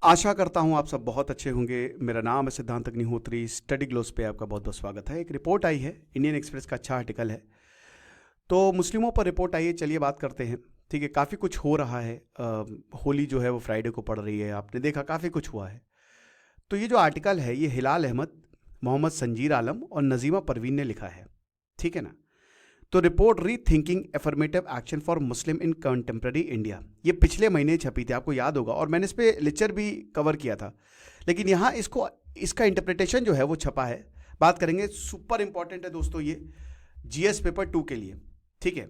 आशा करता हूँ आप सब बहुत अच्छे होंगे। मेरा नाम है सिद्धांत अग्निहोत्री। स्टडी ग्लोस पे आपका बहुत बहुत स्वागत है। एक रिपोर्ट आई है, इंडियन एक्सप्रेस का अच्छा आर्टिकल है। तो मुस्लिमों पर रिपोर्ट आई है, चलिए बात करते हैं। ठीक है, काफ़ी कुछ हो रहा है। होली जो है वो फ्राइडे को पड़ रही है, आपने देखा काफ़ी कुछ हुआ है। तो ये जो आर्टिकल है ये हिलाल अहमद, मोहम्मद संजीर आलम और नजीमा परवीन ने लिखा है। ठीक है ना। तो रिपोर्ट री thinking affirmative action for Muslim in contemporary India, ये पिछले महीने छपी थी, आपको याद होगा, और मैंने इस पर लेक्चर भी कवर किया था। लेकिन यहाँ इसका इंटरप्रिटेशन जो है वो छपा है, बात करेंगे। सुपर इंपॉर्टेंट है दोस्तों ये, जीएस पेपर 2 के लिए, ठीक है,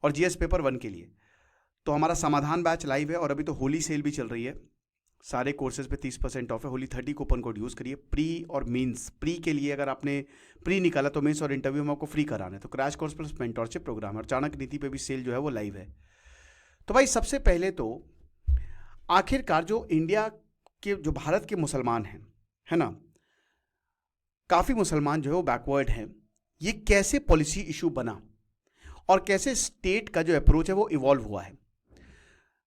और जीएस पेपर 1 के लिए। तो हमारा समाधान बैच लाइव है और अभी तो होली सेल भी चल रही है। सारे कोर्सेज पे 30% ऑफ है। होली 30 कूपन कोड यूज़ करिए। प्री और मीन्स, प्री के लिए अगर आपने प्री निकाला तो मीन्स और इंटरव्यू में आपको फ्री कराना है। तो crash course plus mentorship program और चाणक्य नीति पे भी सेल जो है वो लाइव है। तो भाई सबसे पहले तो आखिरकार जो इंडिया के, जो भारत के मुसलमान हैं, है ना, काफ़ी मुसलमान जो है वो बैकवर्ड हैं। ये कैसे पॉलिसी इशू बना और कैसे स्टेट का जो अप्रोच है वो इवॉल्व हुआ है।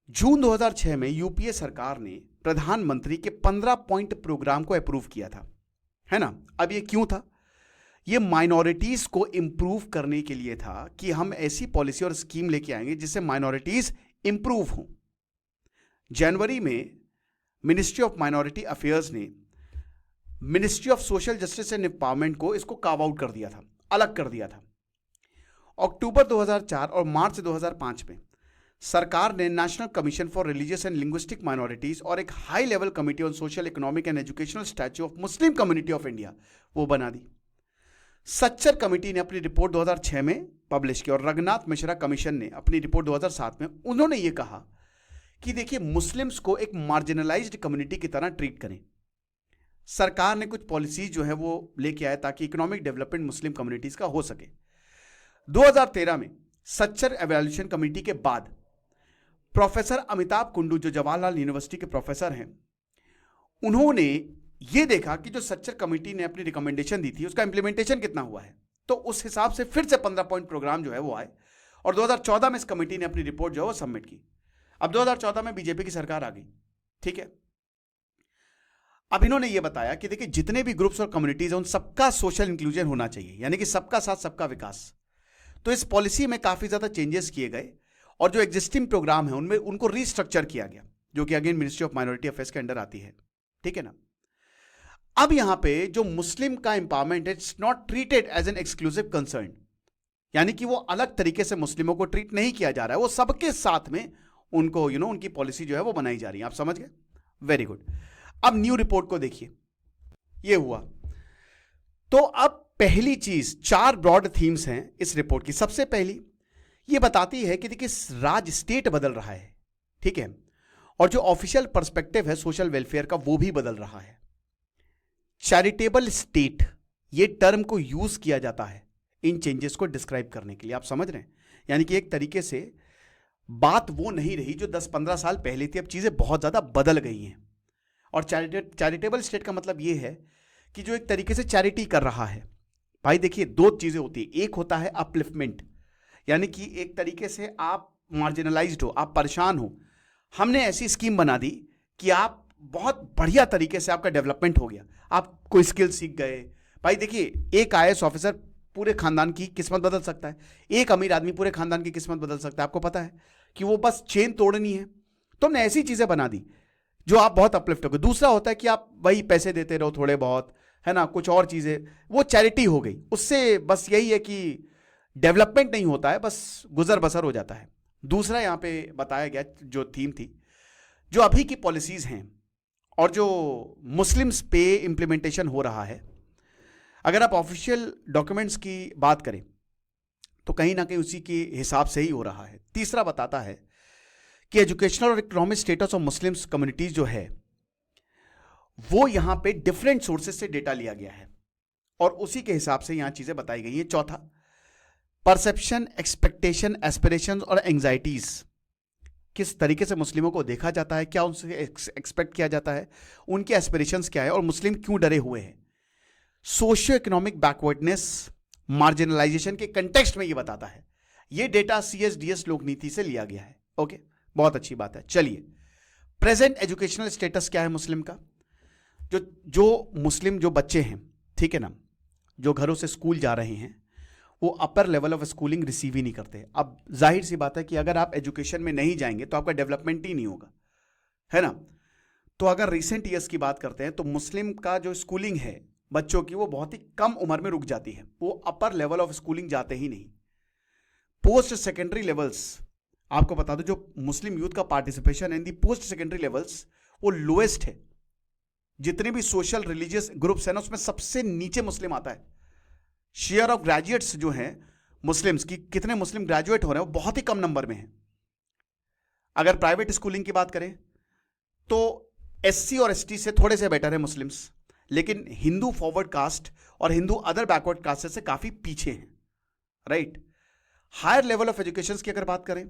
जून 2006 में यूपीए सरकार ने प्रधानमंत्री के 15 पॉइंट प्रोग्राम को अप्रूव किया था, है ना। अब ये क्यों था? ये माइनॉरिटीज को इंप्रूव करने के लिए था कि हम ऐसी पॉलिसी और स्कीम लेके आएंगे जिससे माइनॉरिटीज इंप्रूव हों। जनवरी में मिनिस्ट्री ऑफ माइनॉरिटी अफेयर्स ने ministry of social justice and empowerment को इसको कार्व आउट कर दिया था, अलग कर दिया था। अक्टूबर 2004 और मार्च 2005 में सरकार ने national commission for religious and linguistic minorities और एक high level committee on social, economic and educational statue of Muslim community of India वो बना दी। सच्चर कमेटी ने अपनी रिपोर्ट 2006 में पब्लिश की और रघुनाथ मिश्रा कमीशन ने अपनी रिपोर्ट 2007 में, उन्होंने ये कहा कि देखिए मुस्लिम्स को एक मार्जिनलाइज्ड कम्युनिटी की तरह ट्रीट करें। सरकार ने कुछ पॉलिसीज जो है वो लेके आए ताकि इकोनॉमिक डेवलपमेंट मुस्लिम कम्युनिटीज का हो सके। 2013 में सच्चर एवेल्यूशन कमेटी के बाद प्रोफेसर अमिताभ कुंडू, जो जवाहरलाल यूनिवर्सिटी के प्रोफेसर हैं, उन्होंने ये देखा कि जो सच्चर कमेटी ने अपनी रिकमेंडेशन दी थी उसका इंप्लीमेंटेशन कितना हुआ है। तो उस हिसाब से फिर से 15 पॉइंट प्रोग्राम जो है वो आए और 2014 में इस कमेटी ने अपनी रिपोर्ट जो है वो सबमिट की। अब 2014 में बीजेपी की सरकार आ गई, ठीक है। अब इन्होंने ये बताया कि देखिए जितने भी ग्रुप्स और कम्युनिटीज हैं उन सबका सोशल इंक्लूजन होना चाहिए, यानी कि सबका साथ सबका विकास। तो इस पॉलिसी में काफी ज्यादा चेंजेस किए गए और जो एग्जिस्टिंग प्रोग्राम है उनमें उनको रीस्ट्रक्चर किया गया, जो कि again ministry of minority affairs के अंडर आती है, ठीक है ना। अब यहां पे जो मुस्लिम का एम्पावरमेंट है, it's not treated as an exclusive concern, यानी कि वो अलग तरीके से मुस्लिमों को ट्रीट नहीं किया जा रहा है, वो सबके साथ में उनको उनकी पॉलिसी जो है वो बनाई जा रही है। आप समझ गए? Very good. अब न्यू रिपोर्ट को देखिए, ये हुआ। तो अब पहली चीज, 4 ब्रॉड थीम्स हैं इस रिपोर्ट की। सबसे पहली ये बताती है कि देखिए राज्य, स्टेट बदल रहा है, ठीक है, और जो ऑफिशियल पर्सपेक्टिव है सोशल वेलफेयर का वो भी बदल रहा है। चैरिटेबल स्टेट, ये टर्म को यूज किया जाता है इन चेंजेस को डिस्क्राइब करने के लिए। आप समझ रहे हैं? यानी कि एक तरीके से बात वो नहीं रही जो 10-15 साल पहले थी, अब चीजें बहुत ज्यादा बदल गई हैं। और चैरिटेबल स्टेट का मतलब ये है कि जो एक तरीके से चैरिटी कर रहा है। भाई देखिए 2 चीजें होती है, एक होता है अपलिफ्टमेंट, यानी कि एक तरीके से आप मार्जिनलाइज्ड हो, आप परेशान हो, हमने ऐसी स्कीम बना दी कि आप बहुत बढ़िया तरीके से आपका डेवलपमेंट हो गया, आप कोई स्किल सीख गए। भाई देखिए एक आईएएस ऑफिसर पूरे खानदान की किस्मत बदल सकता है, एक अमीर आदमी पूरे खानदान की किस्मत बदल सकता है। आपको पता है कि वो बस चेन तोड़नी है, तो हमने ऐसी चीजें बना दी जो आप बहुत अपलिफ्ट हो गए। दूसरा होता है कि आप वही पैसे देते रहो थोड़े बहुत, है ना, कुछ और चीजें, वो चैरिटी हो गई। उससे बस यही है कि डेवलपमेंट नहीं होता है, बस गुजर बसर हो जाता है। दूसरा यहां पे बताया गया जो थीम थी, जो अभी की पॉलिसीज हैं और जो मुस्लिम्स पे इंप्लीमेंटेशन हो रहा है, अगर आप ऑफिशियल डॉक्यूमेंट्स की बात करें तो कहीं ना कहीं उसी के हिसाब से ही हो रहा है। तीसरा बताता है कि एजुकेशनल और economic status of Muslims communities जो है वो यहां पे डिफरेंट सोर्सेज से डेटा लिया गया है और उसी के हिसाब से यहां चीजें बताई गई हैं। चौथा, परसेप्शन, एक्सपेक्टेशन, एस्पिरेशंस और एंजाइटीज, किस तरीके से मुस्लिमों को देखा जाता है, क्या उनसे एक्सपेक्ट किया जाता है, उनके एस्पिरेशंस क्या है और मुस्लिम क्यों डरे हुए हैं। सोशियो इकोनॉमिक बैकवर्डनेस, मार्जिनलाइजेशन के कंटेक्स्ट में ये बताता है। ये डेटा CSDS लोक नीति से लिया गया है। ओके, बहुत अच्छी बात है। चलिए प्रेजेंट एजुकेशनल स्टेटस क्या है मुस्लिम का? जो मुस्लिम जो बच्चे हैं, ठीक है ना, जो घरों से स्कूल जा रहे हैं, वो upper level of schooling receive ही नहीं करते। अब जाहिर सी बात है कि अगर आप एजुकेशन में नहीं जाएंगे तो आपका डेवलपमेंट ही नहीं होगा, है ना। तो अगर रिसेंट ईयर्स की बात करते हैं तो मुस्लिम का जो स्कूलिंग है बच्चों की, वो बहुत ही कम उम्र में रुक जाती है, वो अपर लेवल ऑफ स्कूलिंग जाते ही नहीं। पोस्ट सेकेंडरी लेवल्स, आपको बता दो, जो मुस्लिम यूथ का participation in the post secondary levels वो लोएस्ट है। जितने भी सोशल रिलीजियस ग्रुप्स हैं ना, उसमें सबसे नीचे मुस्लिम आता है। शेयर ऑफ ग्रेजुएट्स जो हैं मुस्लिम्स की, कितने मुस्लिम ग्रेजुएट हो रहे हैं, वो बहुत ही कम नंबर में है। अगर प्राइवेट स्कूलिंग की बात करें तो एससी और एसटी से थोड़े से बेटर है मुस्लिम्स, लेकिन हिंदू फॉरवर्ड कास्ट और हिंदू अदर बैकवर्ड कास्ट से काफी पीछे हैं, right. Higher level of education की अगर बात करें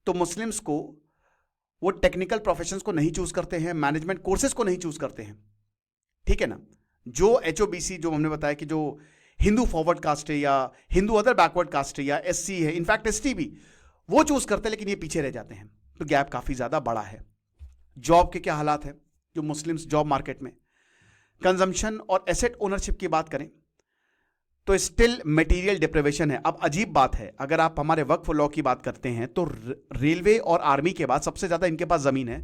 तो मुस्लिम्स को वो टेक्निकल प्रोफेशंस को नहीं चूज करते हैं, मैनेजमेंट कोर्सेज को नहीं चूज करते हैं, ठीक है ना। जो एचओबीसी, जो हमने बताया कि जो हिंदू फॉरवर्ड कास्ट है या हिंदू अदर बैकवर्ड कास्ट है या एससी है, इनफैक्ट एसटी भी, वो चूज करते हैं, लेकिन ये पीछे रह जाते हैं। तो गैप काफी ज्यादा बड़ा है। जॉब के क्या हालात है जो मुस्लिम्स जॉब मार्केट में, कंजम्पशन और एसेट ओनरशिप की बात करें तो स्टिल मटेरियल डिप्रिवेशन है। अब अजीब बात है, अगर आप हमारे वक्फ लॉ की बात करते हैं तो रेलवे और आर्मी के बाद सबसे ज्यादा इनके पास जमीन है।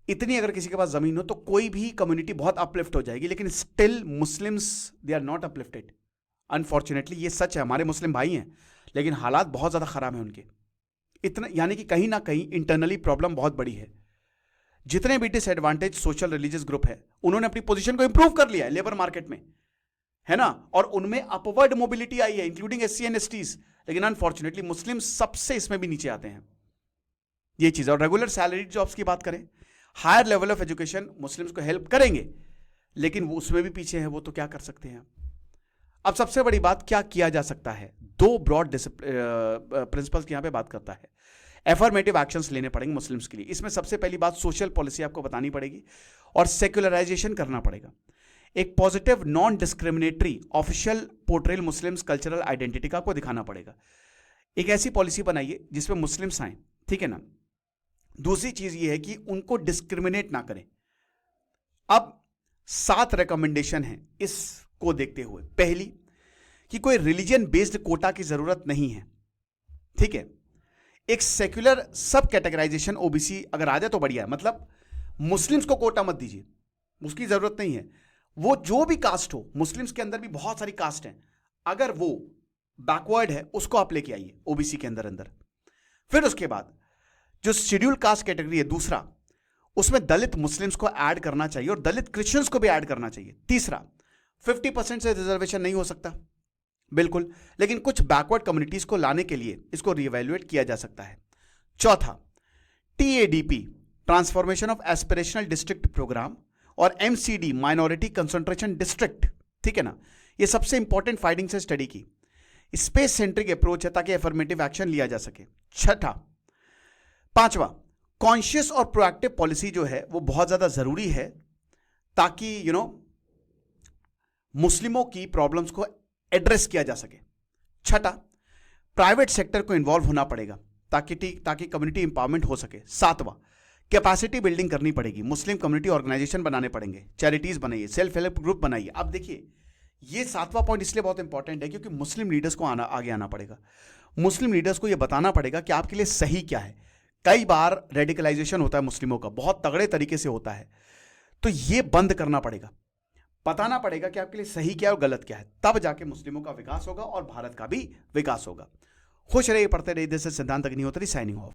इतनी अगर किसी के पास जमीन हो तो कोई भी कम्युनिटी बहुत अपलिफ्ट हो जाएगी, लेकिन still Muslims they are not uplifted. Unfortunately ये सच है, हमारे मुस्लिम भाई हैं, लेकिन हालात बहुत ज्यादा खराब हैं उनके। इतना यानी कि कहीं ना कहीं इंटरनली प्रॉब्लम बहुत बड़ी है। जितने भी डिसएडवांटेज सोशल रिलीजियस ग्रुप है, उन्होंने अपनी पोजीशन को इंप्रूव कर लिया है लेबर मार्केट में, है ना, और उनमें अपवर्ड मोबिलिटी आई है, इंक्लूडिंग एससी एंड एसटीज। लेकिन अनफॉर्चुनेटली मुस्लिम सबसे इसमें भी नीचे आते हैं, ये चीज। और रेगुलर सैलरी जॉब्स की बात करें, higher level of education Muslims को हेल्प करेंगे, लेकिन वो उसमें भी पीछे हैं, वो तो क्या कर सकते हैं। अब सबसे बड़ी बात, क्या किया जा सकता है? दो ब्रॉड प्रिंसिपल्स यहां पे बात करता है। एफर्मेटिव एक्शंस लेने पड़ेंगे मुस्लिम्स के लिए। इसमें सबसे पहली बात सोशल पॉलिसी आपको बतानी पड़ेगी और सेक्युलराइजेशन करना पड़ेगा। एक positive non discriminatory official portrayal Muslims cultural identity का आपको दिखाना पड़ेगा। एक ऐसी पॉलिसी बनाइए जिसमें मुस्लिम्स आए, ठीक है ना। दूसरी चीज ये है कि उनको डिस्क्रिमिनेट ना करें। अब 7 रिकमेंडेशन है इसको देखते हुए। पहली, कि कोई रिलीजन बेस्ड कोटा की जरूरत नहीं है, ठीक है। एक सेक्युलर सब कैटेगराइजेशन ओबीसी अगर आ जाए तो बढ़िया है, मतलब मुस्लिम्स को कोटा मत दीजिए, उसकी जरूरत नहीं है। वो जो भी कास्ट हो, मुस्लिम्स के अंदर भी बहुत सारी कास्ट हैं, अगर वो बैकवर्ड है उसको आप लेके आइए ओबीसी के अंदर। फिर उसके बाद जो शेड्यूल कास्ट कैटेगरी है दूसरा, उसमें दलित मुस्लिम्स को ऐड करना चाहिए और दलित क्रिश्चियंस को भी ऐड करना चाहिए। तीसरा, 50% से रिजर्वेशन नहीं हो सकता बिल्कुल, लेकिन कुछ बैकवर्ड कम्युनिटीज को लाने के लिए इसको रिवैल्यूएट किया जा सकता है। चौथा, TADP transformation of aspirational district programme और एमसीडी माइनॉरिटी कंसंट्रेशन डिस्ट्रिक्ट, ठीक है ना, ये सबसे इंपॉर्टेंट फाइंडिंग्स है स्टडी की। स्पेस सेंट्रिक अप्रोच है ताकि एफर्मेटिव एक्शन लिया जा सके। छठा, पांचवा, कॉन्शियस और प्रोएक्टिव पॉलिसी जो है वो बहुत ज्यादा जरूरी है ताकि मुस्लिमों की प्रॉब्लम्स को एड्रेस किया जा सके। छठा, प्राइवेट सेक्टर को इन्वॉल्व होना पड़ेगा ताकि कम्युनिटी इंपावरमेंट हो सके। सातवां, कैपेसिटी बिल्डिंग करनी पड़ेगी, मुस्लिम कम्युनिटी ऑर्गेनाइजेशन बनाने पड़ेंगे, चैरिटीज बनाइए, सेल्फ हेल्प ग्रुप बनाइए। अब देखिए, ये 7वां पॉइंट इसलिए बहुत इंपॉर्टेंट है क्योंकि मुस्लिम लीडर्स को आगे आना पड़ेगा। मुस्लिम लीडर्स को यह बताना पड़ेगा कि आपके लिए सही क्या है। कई बार रेडिकलाइजेशन होता है मुस्लिमों का, बहुत तगड़े तरीके से होता है, तो ये बंद करना पड़ेगा, बताना पड़ेगा कि आपके लिए सही क्या है और गलत क्या है। तब जाके मुस्लिमों का विकास होगा और भारत का भी विकास होगा। खुश रहिए, पढ़ते रहिए। दिस इज सिद्धांत अग्निहोत्री साइनिंग ऑफ।